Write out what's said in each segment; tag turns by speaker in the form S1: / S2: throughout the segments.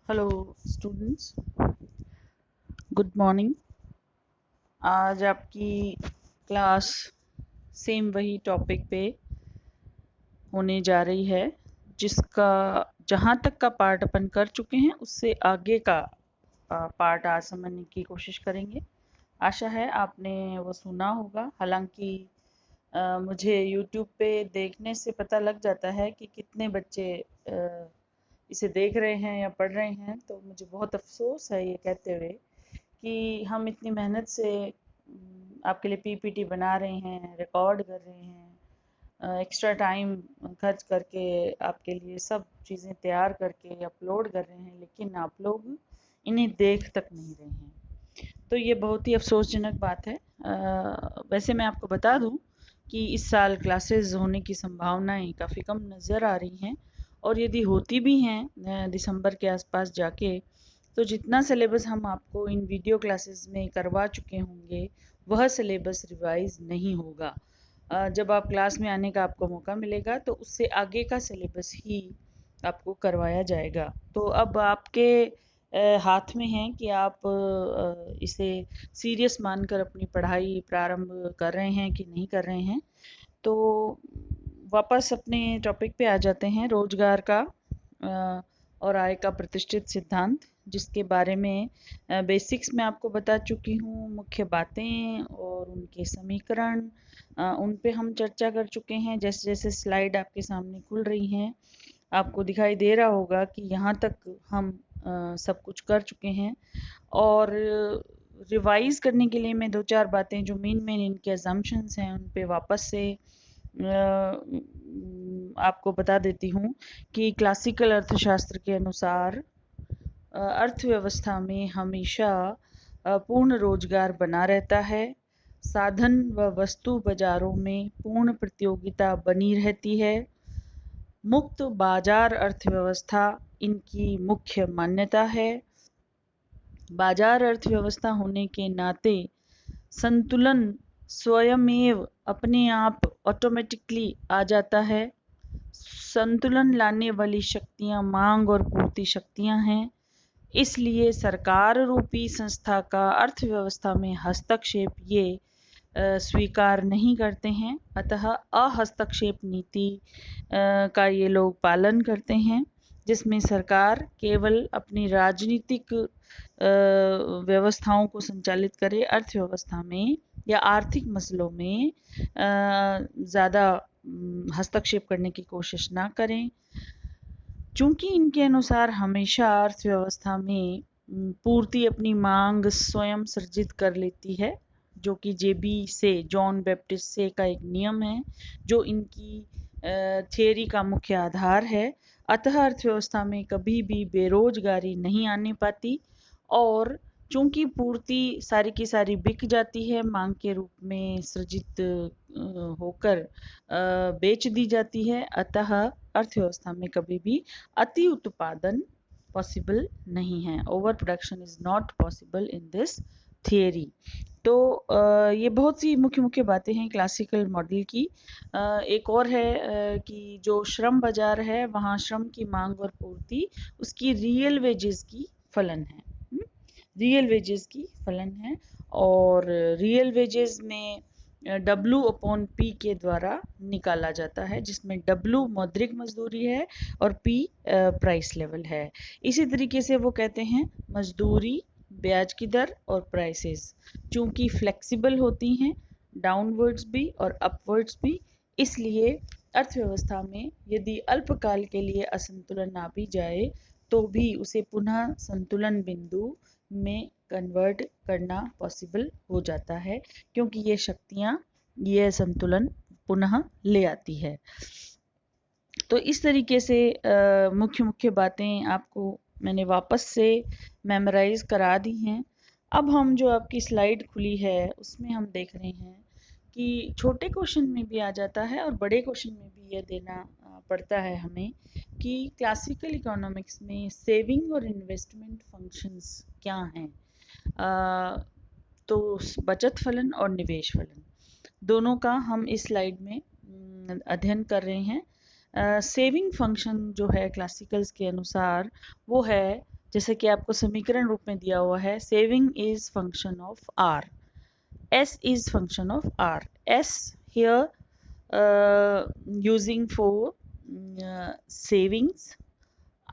S1: Hello students, good morning. आज आपकी class same वही टॉपिक पे होने जा रही है जिसका जहाँ तक का पार्ट अपन कर चुके हैं उससे आगे का पार्ट आज समझने की कोशिश करेंगे। आशा है आपने वो सुना होगा। हालांकि मुझे यूट्यूब पे देखने से पता लग जाता है कि कितने बच्चे इसे देख रहे हैं या पढ़ रहे हैं, तो मुझे बहुत अफसोस है ये कहते हुए कि हम इतनी मेहनत से आपके लिए पीपीटी बना रहे हैं, रिकॉर्ड कर रहे हैं, एक्स्ट्रा टाइम खर्च करके आपके लिए सब चीज़ें तैयार करके अपलोड कर रहे हैं, लेकिन आप लोग इन्हें देख तक नहीं रहे हैं। तो ये बहुत ही अफसोसजनक बात है। वैसे मैं आपको बता दूं कि इस साल क्लासेस होने की संभावनाएं काफ़ी कम नज़र आ रही हैं, और यदि होती भी हैं दिसंबर के आसपास जाके, तो जितना सिलेबस हम आपको इन वीडियो क्लासेस में करवा चुके होंगे वह सिलेबस रिवाइज नहीं होगा। जब आप क्लास में आने का आपको मौका मिलेगा तो उससे आगे का सिलेबस ही आपको करवाया जाएगा। तो अब आपके हाथ में है कि आप इसे सीरियस मानकर अपनी पढ़ाई प्रारंभ कर रहे हैं कि नहीं कर रहे हैं। तो वापस अपने टॉपिक पे आ जाते हैं, रोजगार का और आय का प्रतिष्ठित सिद्धांत, जिसके बारे में बेसिक्स में आपको बता चुकी हूँ। मुख्य बातें और उनके समीकरण उन पे हम चर्चा कर चुके हैं। जैसे जैसे स्लाइड आपके सामने खुल रही हैं आपको दिखाई दे रहा होगा कि यहाँ तक हम सब कुछ कर चुके हैं। और रिवाइज करने के लिए मैं दो चार बातें जो मेन इनके अजम्पशंस हैं उन पे वापस से आपको बता देती हूँ कि क्लासिकल अर्थशास्त्र के अनुसार अर्थव्यवस्था में हमेशा पूर्ण रोजगार बना रहता है। साधन व वस्तु बाजारों में पूर्ण प्रतियोगिता बनी रहती है। मुक्त बाजार अर्थव्यवस्था इनकी मुख्य मान्यता है। बाजार अर्थव्यवस्था होने के नाते संतुलन स्वयमेव अपने आप ऑटोमेटिकली आ जाता है। संतुलन लाने वाली शक्तियां मांग और पूर्ति शक्तियां हैं। इसलिए सरकार रूपी संस्था का अर्थव्यवस्था में हस्तक्षेप ये स्वीकार नहीं करते हैं। अतः अहस्तक्षेप नीति का ये लोग पालन करते हैं, जिसमें सरकार केवल अपनी राजनीतिक व्यवस्थाओं को संचालित करे, अर्थव्यवस्था में या आर्थिक मसलों में ज़्यादा हस्तक्षेप करने की कोशिश ना करें। चूंकि इनके अनुसार हमेशा अर्थव्यवस्था में पूर्ति अपनी मांग स्वयं सृजित कर लेती है, जो कि जेबी से जॉन बैप्टिस्ट से का एक नियम है जो इनकी थियरी का मुख्य आधार है। अतः अर्थव्यवस्था में कभी भी बेरोजगारी नहीं आने पाती, और चूंकि पूर्ति सारी की सारी बिक जाती है, मांग के रूप में सृजित होकर बेच दी जाती है, अतः अर्थव्यवस्था में कभी भी अति उत्पादन पॉसिबल नहीं है। Over production is not possible in this theory. तो ये बहुत सी मुख्य मुख्य बातें हैं क्लासिकल मॉडल की। एक और है कि जो श्रम बाजार है वहाँ श्रम की मांग और पूर्ति उसकी रियल वेजेस की फलन है। रियल वेजेस की फलन है, और रियल वेजेस में W अपॉन P के द्वारा निकाला जाता है, जिसमें W मौद्रिक मजदूरी है और P प्राइस लेवल है। इसी तरीके से वो कहते हैं मजदूरी, ब्याज की दर और प्राइसेस चूंकि फ्लेक्सिबल होती हैं, डाउनवर्ड्स भी और अपवर्ड्स भी, इसलिए अर्थव्यवस्था में यदि अल्पकाल के लिए असंतुलन आ भी जाए तो भी उसे पुनः संतुलन बिंदु में कन्वर्ट करना पॉसिबल हो जाता है, क्योंकि ये शक्तियां ये संतुलन पुनः ले आती है। तो इस तरीके से मुख्य मुख्य बातें आपको मैंने वापस से मेमोराइज करा दी हैं। अब हम जो आपकी स्लाइड खुली है उसमें हम देख रहे हैं कि छोटे क्वेश्चन में भी आ जाता है और बड़े क्वेश्चन में भी यह देना पड़ता है हमें कि क्लासिकल इकोनॉमिक्स में सेविंग और इन्वेस्टमेंट फंक्शंस क्या हैं। तो बचत फलन और निवेश फलन दोनों का हम इस स्लाइड में अध्ययन कर रहे हैं। सेविंग फंक्शन जो है क्लासिकल्स के अनुसार वो है जैसे कि आपको समीकरण रूप में दिया हुआ है, saving is function of R, S is function of R, S here using for savings,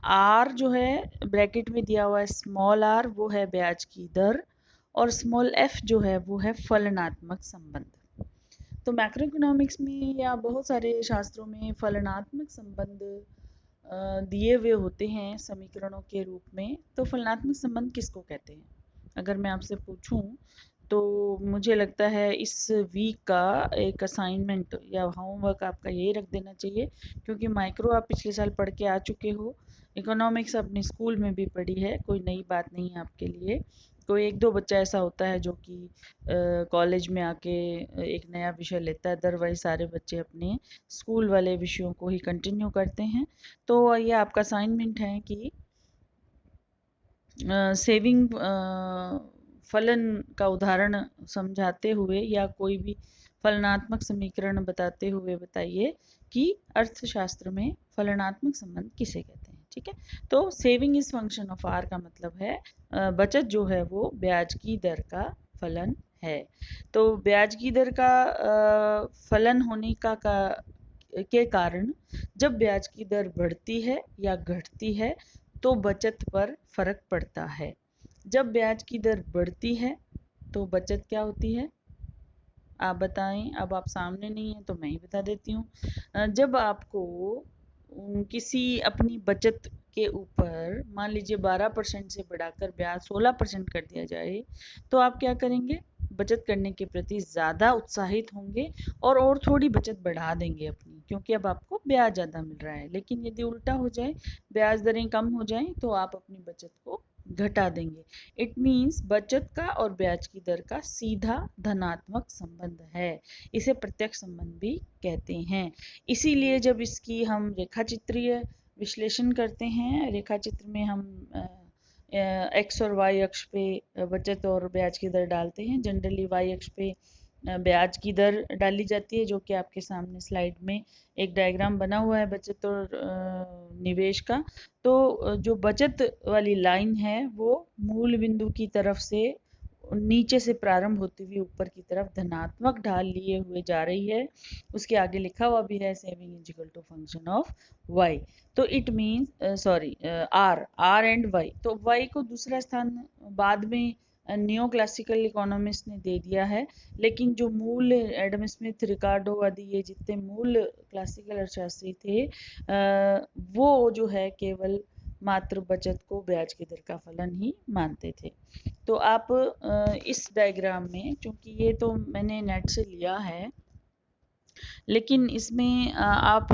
S1: R जो है ब्रैकेट में दिया हुआ है स्मॉल आर, वो है ब्याज की दर, और स्मॉल एफ जो है वो है फलनात्मक संबंध। तो मैक्रो इकोनॉमिक्स में या बहुत सारे शास्त्रों में फलनात्मक संबंध दिए हुए होते हैं समीकरणों के रूप में। तो फलनात्मक संबंध किसको कहते हैं? अगर मैं आपसे पूछूं तो मुझे लगता है इस वीक का एक असाइनमेंट या होमवर्क आपका यही रख देना चाहिए, क्योंकि माइक्रो आप पिछले साल पढ़ के आ चुके हो, इकोनॉमिक्स अपने स्कूल में भी पढ़ी है, कोई नई बात नहीं है आपके लिए। कोई एक दो बच्चा ऐसा होता है जो कि कॉलेज में आके एक नया विषय लेता है, अदरवाइज सारे बच्चे अपने स्कूल वाले विषयों को ही कंटिन्यू करते हैं। तो ये आपका असाइनमेंट है कि सेविंग फलन का उदाहरण समझाते हुए या कोई भी फलनात्मक समीकरण बताते हुए बताइए कि अर्थशास्त्र में फलनात्मक संबंध किसे कहते हैं। ठीक है, तो saving is function of R का मतलब है बचत जो है वो ब्याज की दर का फलन है। तो ब्याज की दर का फलन होने के कारण जब ब्याज की दर बढ़ती है या घटती है तो बचत पर फर्क पड़ता है। जब ब्याज की दर बढ़ती है तो बचत क्या होती है, आप बताएं। अब आप सामने नहीं है तो मैं ही बता देती हूँ। जब आपको किसी अपनी बचत के ऊपर मान लीजिए 12% से बढ़ाकर ब्याज 16% कर दिया जाए, तो आप क्या करेंगे? बचत करने के प्रति ज़्यादा उत्साहित होंगे और थोड़ी बचत बढ़ा देंगे अपनी, क्योंकि अब आपको ब्याज ज़्यादा मिल रहा है। लेकिन यदि उल्टा हो जाए, ब्याज दरें कम हो जाएं, तो आप अपनी बचत को घटा देंगे। इट मीन्स बचत का और ब्याज की दर का सीधा धनात्मक संबंध है, इसे प्रत्यक्ष संबंध भी कहते हैं। इसीलिए जब इसकी हम रेखा चित्रीय विश्लेषण करते हैं, रेखा चित्र में हम एक्स और वाई अक्ष पे बचत और ब्याज की दर डालते हैं। जनरली वाई अक्ष पे ब्याज की दर डाली जाती है, जो कि आपके सामने स्लाइड में एक डायग्राम बना हुआ है बचत और निवेश का। तो जो बचत वाली लाइन है वो मूल बिंदु की तरफ से नीचे से प्रारंभ होती हुई ऊपर की तरफ धनात्मक ढाल लिए हुए जा रही है। उसके आगे लिखा हुआ भी है saving is equal to function of Y. तो it means sorry R and Y. तो वाई को दूसरा स्थान बाद में नियो क्लासिकल इकोनॉमिस्ट ने दे दिया है, लेकिन जो मूल एडम स्मिथ, रिकार्डो आदि ये जितने मूल क्लासिकल अर्थशास्त्री थे वो जो है केवल मात्र बचत को ब्याज की दर का फलन ही मानते थे। तो आप इस डायग्राम में, चूंकि ये तो मैंने नेट से लिया है, लेकिन इसमें आप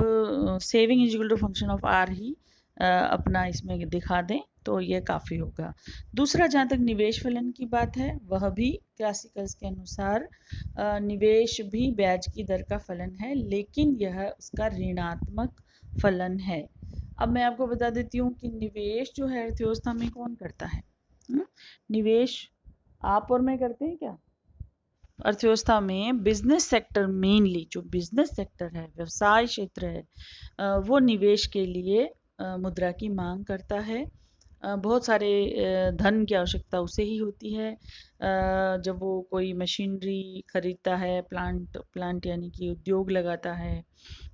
S1: saving is equal to function of R ही अपना इसमें दिखा दें तो ये काफ़ी होगा। दूसरा, जहाँ तक निवेश फलन की बात है, वह भी क्लासिकल्स के अनुसार निवेश भी ब्याज की दर का फलन है, लेकिन यह उसका ऋणात्मक फलन है। अब मैं आपको बता देती हूँ कि निवेश जो है अर्थव्यवस्था में कौन करता है। निवेश आप और मैं करते हैं क्या? अर्थव्यवस्था में बिजनेस सेक्टर, मेनली जो बिजनेस सेक्टर है, व्यवसाय क्षेत्र है, वो निवेश के लिए मुद्रा की मांग करता है। बहुत सारे धन की आवश्यकता उसे ही होती है। जब वो कोई मशीनरी खरीदता है, प्लांट यानी कि उद्योग लगाता है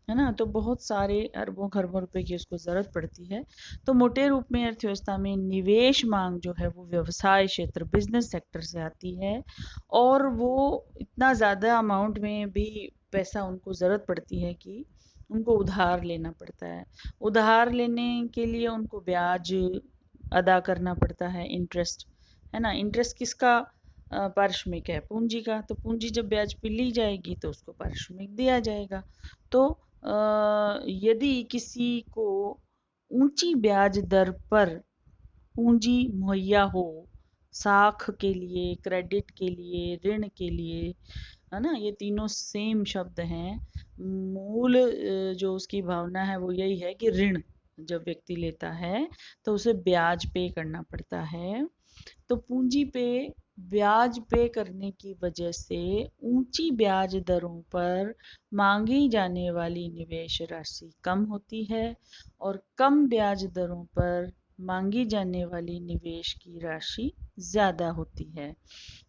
S1: ना, तो बहुत सारे अरबों खरबों रुपए की उसको ज़रूरत पड़ती है। तो मोटे रूप में अर्थव्यवस्था में निवेश मांग जो है वो व्यवसाय क्षेत्र, बिजनेस सेक्टर से आती है, और वो इतना ज़्यादा अमाउंट में भी पैसा उनको ज़रूरत पड़ती है कि उनको उधार लेना पड़ता है। उधार लेने के लिए उनको ब्याज अदा करना पड़ता है, इंटरेस्ट, है ना। इंटरेस्ट किसका पारिश्रमिक है? पूंजी का। तो पूंजी जब ब्याज पे ली जाएगी तो उसको पारिश्रमिक दिया जाएगा। तो यदि किसी को ऊंची ब्याज दर पर पूंजी मुहैया हो, साख के लिए, क्रेडिट के लिए, ऋण के लिए, है ना, ये तीनों सेम शब्द हैं। मूल जो उसकी भावना है वो यही है कि ऋण जब व्यक्ति लेता है तो उसे ब्याज पे करना पड़ता है। तो पूंजी पे ब्याज पे करने की वजह से ऊंची ब्याज दरों पर मांगी जाने वाली निवेश राशि कम होती है, और कम ब्याज दरों पर मांगी जाने वाली निवेश की राशि ज्यादा होती है।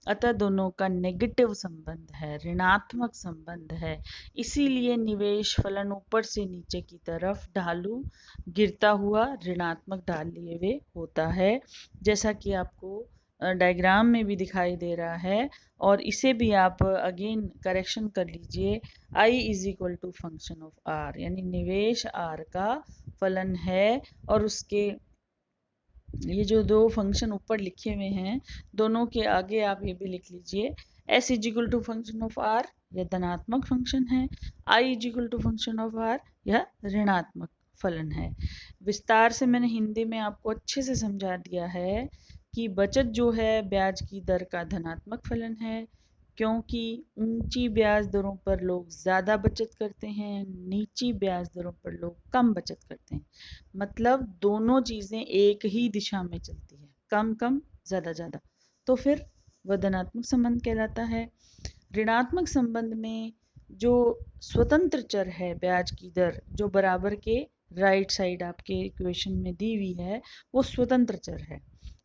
S1: अतः दोनों का नेगेटिव संबंध है, ऋणात्मक संबंध है। इसीलिए निवेश फलन ऊपर से नीचे की तरफ ढालू गिरता हुआ ऋणात्मक ढाले हुए होता है, जैसा कि आपको डायग्राम में भी दिखाई दे रहा है। और इसे भी आप अगेन करेक्शन कर लीजिए। I is equal to function of R, यानी निवेश R का फलन है। और उसके ये जो दो फंक्शन ऊपर लिखे हुए हैं, दोनों के आगे आप ये भी लिख लीजिए, S is equal to function of R, यह धनात्मक फंक्शन है। I is equal to function of R, यह ऋणात्मक फलन है। विस्तार से मैंने हिंदी में आपको अच्छे से समझा दिया है कि बचत जो है ब्याज की दर का धनात्मक फलन है, क्योंकि ऊंची ब्याज दरों पर लोग ज़्यादा बचत करते हैं, नीची ब्याज दरों पर लोग कम बचत करते हैं। मतलब दोनों चीज़ें एक ही दिशा में चलती है, कम कम ज़्यादा ज़्यादा, तो फिर वह धनात्मक संबंध कहलाता है। ऋणात्मक संबंध में जो स्वतंत्र चर है ब्याज की दर, जो बराबर के राइट साइड आपके इक्वेशन में दी हुई है, वो स्वतंत्र चर है।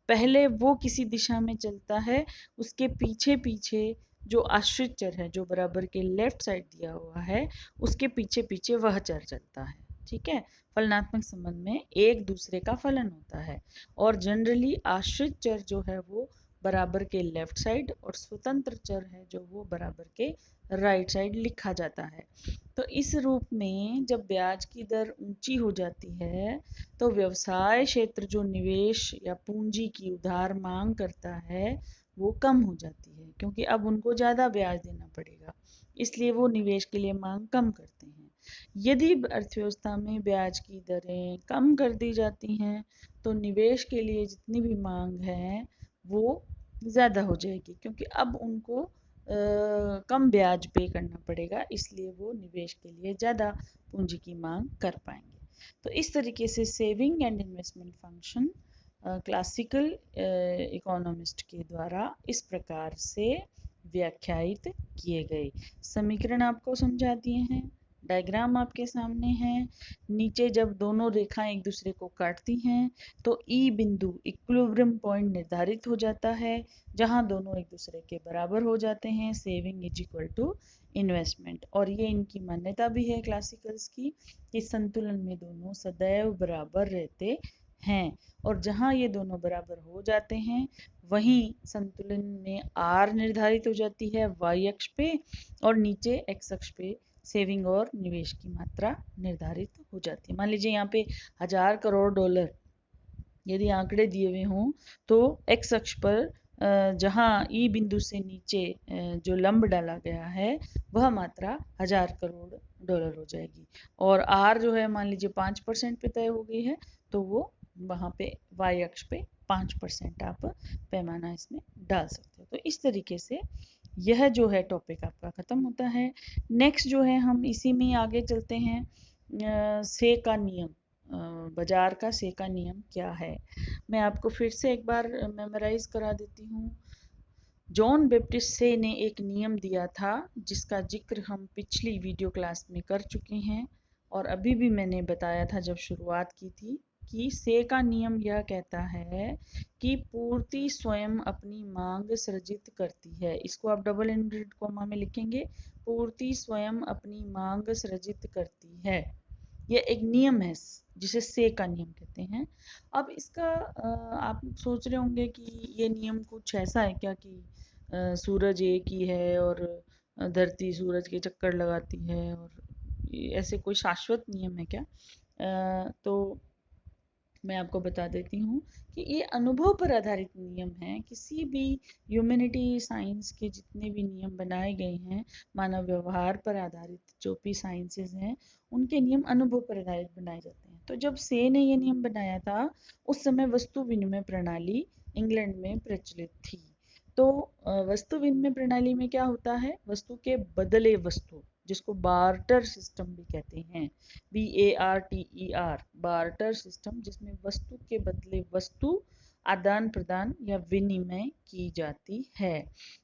S1: पहले वो किसी दिशा में चलता है, उसके पीछे पीछे जो आश्रित चर है, जो बराबर के लेफ्ट साइड दिया हुआ है, उसके पीछे पीछे वह चर चलता है। ठीक है, फलनात्मक संबंध में एक दूसरे का फलन होता है। और जनरली आश्रित चर जो है वो बराबर के लेफ्ट साइड, और स्वतंत्र चर है जो वो बराबर के राइट साइड लिखा जाता है। तो इस रूप में जब ब्याज की दर ऊंची हो जाती है, तो व्यवसाय क्षेत्र जो निवेश या पूंजी की उधार मांग करता है, वो कम हो जाती है, क्योंकि अब उनको ज़्यादा ब्याज देना पड़ेगा, इसलिए वो निवेश के लिए मांग कम करते हैं। यदि अर्थव्यवस्था में ब्याज की दरें कम कर दी जाती हैं, तो निवेश के लिए जितनी भी मांग है वो ज़्यादा हो जाएगी, क्योंकि अब उनको कम ब्याज पे करना पड़ेगा, इसलिए वो निवेश के लिए ज़्यादा पूंजी की मांग कर पाएंगे। तो इस तरीके से saving and investment function classical economist के द्वारा इस प्रकार से व्याख्यायित किए गए। समीकरण आपको समझा दिए हैं, डायग्राम आपके सामने है। नीचे जब दोनों रेखाएं एक दूसरे को काटती हैं, तो ई बिंदु इक्विलिब्रियम पॉइंट निर्धारित हो जाता है, जहां दोनों एक दूसरे के बराबर हो जाते हैं, saving is equal to investment. और ये इनकी मान्यता भी है क्लासिकल्स की, कि संतुलन में दोनों सदैव बराबर रहते हैं। और जहां ये दोनों बराबर हो जाते हैं, वहीं संतुलन में आर निर्धारित हो जाती है वाई अक्ष पे, और नीचे एक्स अक्ष पे सेविंग और निवेश की मात्रा निर्धारित हो जाती है। मान लीजिए यहाँ पे $1000 यदि आंकड़े दिए हुए हों, तो एक्स अक्ष पर जहां ई बिंदु से नीचे जो लंब डाला गया है, वह मात्रा $1000 हो जाएगी। और आर जो है मान लीजिए 5% पे तय हो गई है, तो वो वहां पे वाई अक्ष पे 5% आप पैमाना इसमें डाल सकते हो। तो इस तरीके से यह जो है टॉपिक आपका खत्म होता है। नेक्स्ट जो है हम इसी में आगे चलते हैं, से का नियम, बाजार का से का नियम क्या है। मैं आपको फिर से एक बार मेमोराइज करा देती हूँ। जॉन बैप्टिस्ट से ने एक नियम दिया था, जिसका जिक्र हम पिछली वीडियो क्लास में कर चुके हैं, और अभी भी मैंने बताया था जब शुरुआत की थी, कि से का नियम यह कहता है कि पूर्ति स्वयं अपनी मांग सृजित करती है। इसको आप डबल इन्वर्टेड कॉमा में लिखेंगे, पूर्ति स्वयं अपनी मांग सृजित करती है। यह एक नियम है जिसे से का नियम कहते हैं। अब इसका आप सोच रहे होंगे कि ये नियम कुछ ऐसा है क्या कि सूरज एक ही है और धरती सूरज के चक्कर लगाती है, और ऐसे कोई शाश्वत नियम है क्या? तो मैं आपको बता देती हूँ कि ये अनुभव पर आधारित नियम है। किसी भी ह्यूमैनिटी साइंस के जितने भी नियम बनाए गए हैं, मानव व्यवहार पर आधारित जो भी साइंसेस हैं, उनके नियम अनुभव पर आधारित बनाए जाते हैं। तो जब से ने ये नियम बनाया था, उस समय वस्तु विनिमय प्रणाली इंग्लैंड में प्रचलित थी। तो वस्तु विनिमय प्रणाली में क्या होता है, वस्तु के बदले वस्तु, जिसको बार्टर सिस्टम भी कहते हैं, BARTER, बार्टर सिस्टम, जिसमें वस्तु के बदले वस्तु आदान प्रदान या विनिमय की जाती है।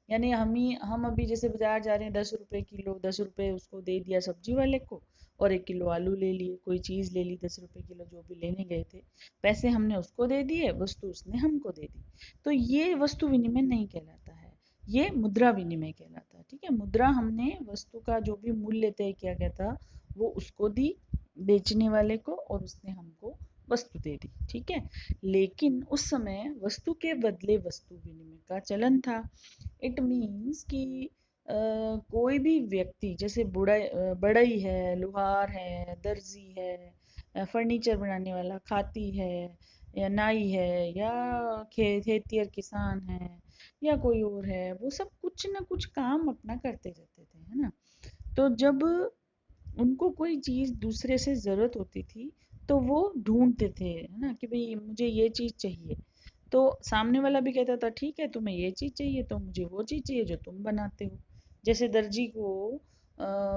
S1: यानी हम अभी जैसे बाजार जा रहे हैं, 10 रुपए किलो, 10 रुपए उसको दे दिया सब्जी वाले को, और 1 किलो आलू ले लिए, कोई चीज़ ले ली 10 रुपए किलो, जो भी लेने गए थे, पैसे हमने उसको दे दिए, वस्तु उसने हमको दे दी। तो ये वस्तु विनिमय नहीं कहलाता है, ये मुद्रा विनिमय कहलाता है। ठीक है, मुद्रा हमने वस्तु का जो भी मूल्य तय किया गया था वो उसको दी, बेचने वाले को, और उसने हमको वस्तु दे दी। ठीक है, लेकिन उस समय वस्तु के बदले वस्तु विनिमय का चलन था। इट मीन्स कि कोई भी व्यक्ति, जैसे बढ़ई है, लोहार है, दर्जी है, फर्नीचर बनाने वाला, खाती है, या नाई है, या खेतियर किसान है, या कोई और है, वो सब कुछ ना कुछ काम अपना करते रहते थे, है ना। तो जब उनको कोई चीज दूसरे से जरूरत होती थी तो वो ढूंढते थे, है ना, कि भाई मुझे ये चीज चाहिए। तो सामने वाला भी कहता था ठीक है, तुम्हें ये चीज चाहिए तो मुझे वो चीज चाहिए जो तुम बनाते हो। जैसे दर्जी को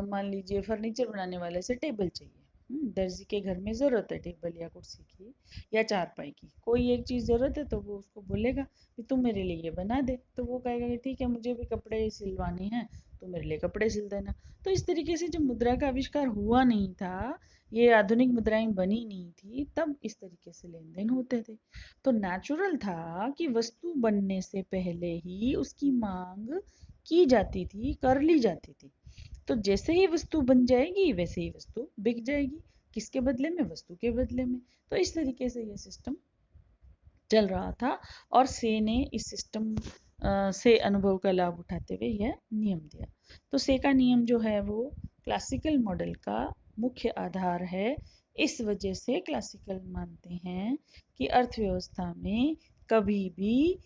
S1: मान लीजिए फर्नीचर बनाने वाले से टेबल चाहिए। दर्जी के घर में जरूरत है टेबल या कुर्सी की या चारपाई की, कोई एक चीज जरूरत है तो वो उसको बोलेगा कि तुम मेरे लिए ये बना दे, तो वो कहेगा कि ठीक है, मुझे भी कपड़े सिलवाने हैं, तो मेरे लिए कपड़े सिल देना। तो इस तरीके से जब मुद्रा का आविष्कार हुआ नहीं था, ये आधुनिक मुद्राएं बनी नहीं थी, तब इस तरीके से लेन देन होते थे। तो नेचुरल था कि वस्तु बनने से पहले ही उसकी मांग की जाती थी, कर ली जाती थी। तो जैसे ही वस्तु बन जाएगी वैसे ही वस्तु बिक जाएगी, किसके बदले में, वस्तु के बदले में। तो इस तरीके से ये सिस्टम चल रहा था, और से ने इस सिस्टम से अनुभव का लाभ उठाते हुए यह नियम दिया। तो से का नियम जो है वो क्लासिकल मॉडल का मुख्य आधार है। इस वजह से क्लासिकल मानते हैं कि अर्थव्यवस्था में कभी भी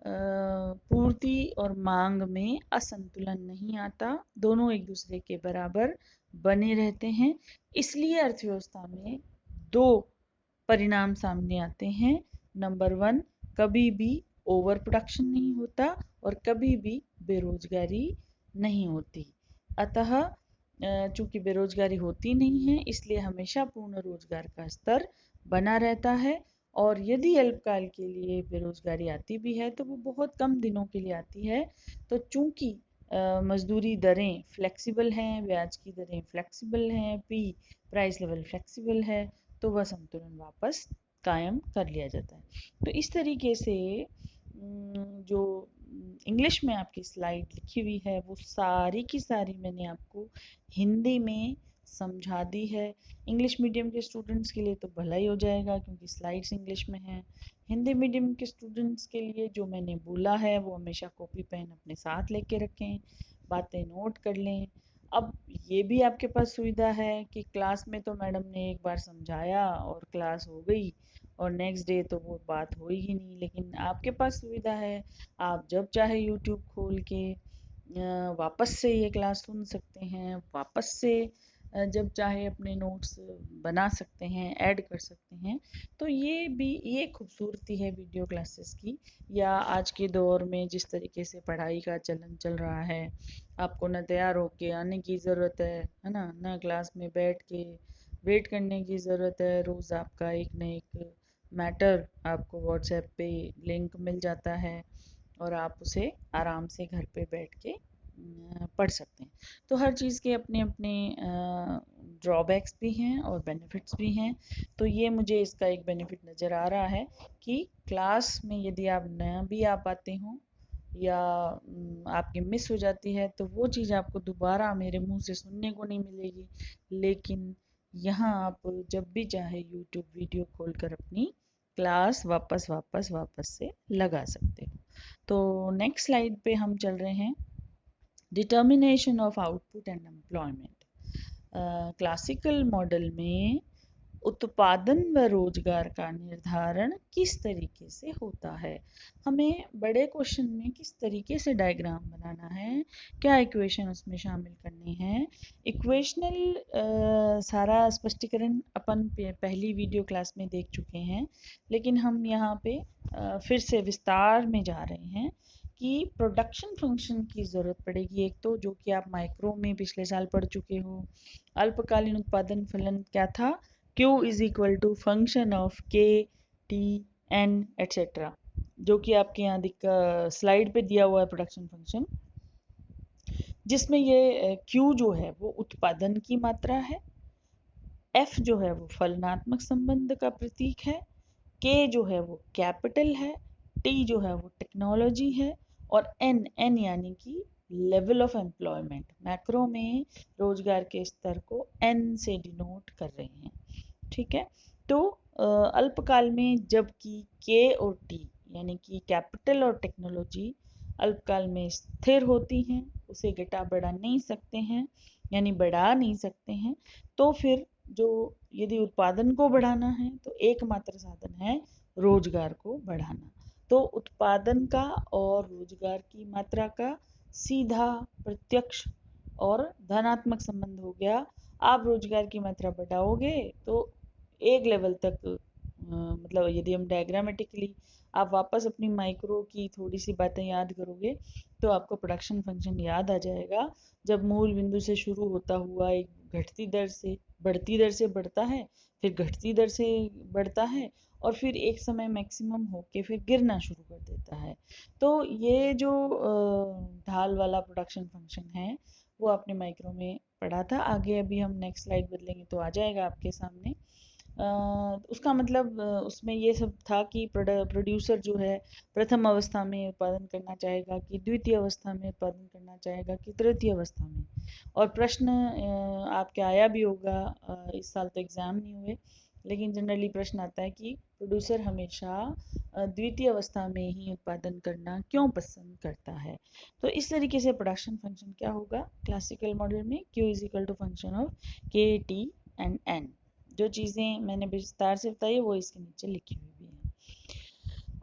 S1: पूर्ति और मांग में असंतुलन नहीं आता, दोनों एक दूसरे के बराबर बने रहते हैं। इसलिए अर्थव्यवस्था में दो परिणाम सामने आते हैं। नंबर 1, कभी भी ओवर प्रोडक्शन नहीं होता और कभी भी बेरोजगारी नहीं होती। अतः चूंकि बेरोजगारी होती नहीं है, इसलिए हमेशा पूर्ण रोजगार का स्तर बना रहता है। और यदि अल्पकाल के लिए बेरोजगारी आती भी है तो वो बहुत कम दिनों के लिए आती है। तो चूंकि मजदूरी दरें फ्लेक्सिबल हैं, ब्याज की दरें फ्लेक्सिबल हैं, प्राइस लेवल फ्लेक्सिबल है, तो वह संतुलन वापस कायम कर लिया जाता है। तो इस तरीके से जो इंग्लिश में आपकी स्लाइड लिखी हुई है वो सारी की सारी मैंने आपको हिंदी में समझा दी है। इंग्लिश मीडियम के स्टूडेंट्स के लिए तो भला ही हो जाएगा क्योंकि स्लाइड्स इंग्लिश में हैं। हिंदी मीडियम के स्टूडेंट्स के लिए जो मैंने बोला है वो हमेशा कॉपी पेन अपने साथ लेके रखें, बातें नोट कर लें। अब ये भी आपके पास सुविधा है कि क्लास में तो मैडम ने एक बार समझाया और क्लास हो गई और नेक्स्ट डे तो वो बात हुई ही नहीं, लेकिन आपके पास सुविधा है, आप जब चाहे यूट्यूब खोल के वापस से ये क्लास सुन सकते हैं, वापस से जब चाहे अपने नोट्स बना सकते हैं, ऐड कर सकते हैं। तो ये खूबसूरती है वीडियो क्लासेस की। या आज के दौर में जिस तरीके से पढ़ाई का चलन चल रहा है, आपको ना तैयार होके आने की ज़रूरत है ना क्लास में बैठ के वेट करने की ज़रूरत है। रोज़ आपका एक न एक मैटर आपको व्हाट्सएप पे लिंक मिल जाता है और आप उसे आराम से घर पे बैठ के पढ़ सकते हैं। तो हर चीज़ के अपने अपने ड्रॉबैक्स भी हैं और बेनिफिट्स भी हैं। तो ये मुझे इसका एक बेनिफिट नज़र आ रहा है कि क्लास में यदि आप न भी आ पाते हो या आपकी मिस हो जाती है तो वो चीज़ आपको दोबारा मेरे मुंह से सुनने को नहीं मिलेगी, लेकिन यहाँ आप जब भी चाहे यूट्यूब वीडियो खोलकर अपनी क्लास वापस वापस वापस से लगा सकते हो। तो नेक्स्ट स्लाइड पे हम चल रहे हैं, determination of output and employment. Classical model में उत्पादन व रोजगार का निर्धारण किस तरीके से होता है। हमें बड़े क्वेश्चन में किस तरीके से डायग्राम बनाना है, क्या इक्वेशन उसमें शामिल करनी है। इक्वेशनल सारा स्पष्टीकरण अपन पहली वीडियो क्लास में देख चुके हैं, लेकिन हम यहाँ पे फिर से विस्तार में जा रहे हैं कि प्रोडक्शन फंक्शन की ज़रूरत पड़ेगी। एक तो जो कि आप माइक्रो में पिछले साल पढ़ चुके हो, अल्पकालीन उत्पादन फलन क्या था, Q is equal to function of K, T, N et cetera, जो कि आपके यहाँ स्लाइड पे दिया हुआ है प्रोडक्शन फंक्शन, जिसमें ये Q जो है वो उत्पादन की मात्रा है F जो है वो फलनात्मक संबंध का प्रतीक है, K जो है वो कैपिटल है, T जो है वो टेक्नोलॉजी है, और N यानी कि लेवल ऑफ एम्प्लॉयमेंट, मैक्रो में रोजगार के स्तर को N से डिनोट कर रहे हैं। ठीक है, तो अल्पकाल में जबकि के और टी यानी कि कैपिटल और टेक्नोलॉजी अल्पकाल में स्थिर होती हैं, उसे घटा बढ़ा नहीं सकते हैं, यानी बढ़ा नहीं सकते हैं, तो फिर जो यदि उत्पादन को बढ़ाना है तो एकमात्र साधन है रोजगार को बढ़ाना। तो उत्पादन का और रोजगार की मात्रा का सीधा, प्रत्यक्ष और धनात्मक संबंध हो गया। आप रोजगार की मात्रा बढ़ाओगे तो एक लेवल तक मतलब यदि हम डायग्रामेटिकली आप वापस अपनी माइक्रो की थोड़ी सी बातें याद करोगे तो आपको प्रोडक्शन फंक्शन याद आ जाएगा। जब मूल बिंदु से शुरू होता हुआ एक घटती दर से बढ़ती दर से बढ़ता है, फिर घटती दर से बढ़ता है, और फिर एक समय मैक्सिमम होके फिर गिरना शुरू कर देता है। तो ये जो ढाल वाला प्रोडक्शन फंक्शन है वो आपने माइक्रो में पढ़ा था। आगे अभी हम नेक्स्ट स्लाइड बदलेंगे तो आ जाएगा आपके सामने। उसका मतलब उसमें ये सब था कि प्रोड्यूसर जो है प्रथम अवस्था में उत्पादन करना चाहेगा कि द्वितीय अवस्था में उत्पादन करना चाहेगा कि तृतीय अवस्था में। और प्रश्न आपके आया भी होगा, इस साल तो एग्ज़ाम नहीं हुए, लेकिन जनरली प्रश्न आता है कि प्रोड्यूसर हमेशा द्वितीय अवस्था में ही उत्पादन करना क्यों पसंद करता है। तो इस तरीके से प्रोडक्शन फंक्शन क्या होगा क्लासिकल मॉडल में, Q is equal to function of K, T and N। जो चीज़ें मैंने विस्तार से बताई वो इसके नीचे लिखी हुई भी हैं।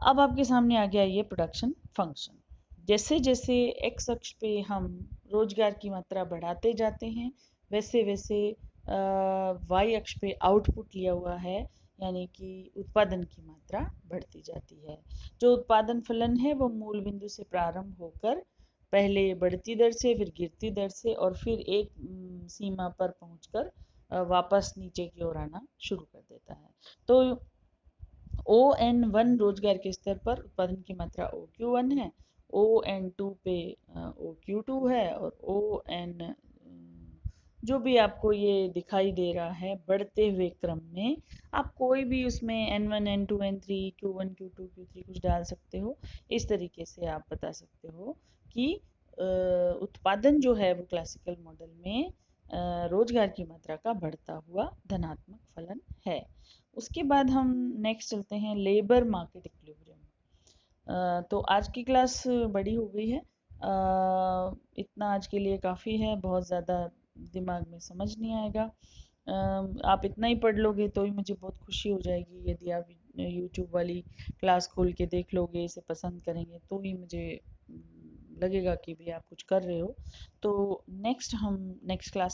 S1: अब आपके सामने आ गया ये प्रोडक्शन फंक्शन। जैसे जैसे एक्स अक्ष पे हम रोजगार की मात्रा बढ़ाते जाते हैं, वैसे वैसे वाई अक्ष पे आउटपुट लिया हुआ है, यानी कि उत्पादन की मात्रा बढ़ती जाती है। जो उत्पादन फलन है वो मूल बिंदु से प्रारंभ होकर पहले बढ़ती दर से, फिर गिरती दर से, और फिर एक सीमा पर पहुंचकर वापस नीचे की ओर आना शुरू कर देता है। तो ON1 रोजगार के स्तर पर उत्पादन की मात्रा OQ1 है, ON2 पे OQ2 है, और ON जो भी आपको ये दिखाई दे रहा है बढ़ते हुए क्रम में, आप कोई भी उसमें N1, N2, N3, Q1, Q2, Q3 कुछ डाल सकते हो। इस तरीके से आप बता सकते हो कि उत्पादन जो है वो क्लासिकल मॉडल में रोजगार की मात्रा का बढ़ता हुआ धनात्मक फलन है। उसके बाद हम नेक्स्ट चलते हैं लेबर मार्केट इक्विलिब्रियम। तो आज की क्लास बड़ी हो गई है, इतना आज के लिए काफ़ी है, बहुत ज़्यादा दिमाग में समझ नहीं आएगा। आप इतना ही पढ़ लोगे तो ही मुझे बहुत खुशी हो जाएगी। यदि आप यूट्यूब वाली क्लास खोल के देख लोगे, इसे पसंद करेंगे, तो ही मुझे लगेगा कि भी आप कुछ कर रहे हो। तो नेक्स्ट हम नेक्स्ट क्लास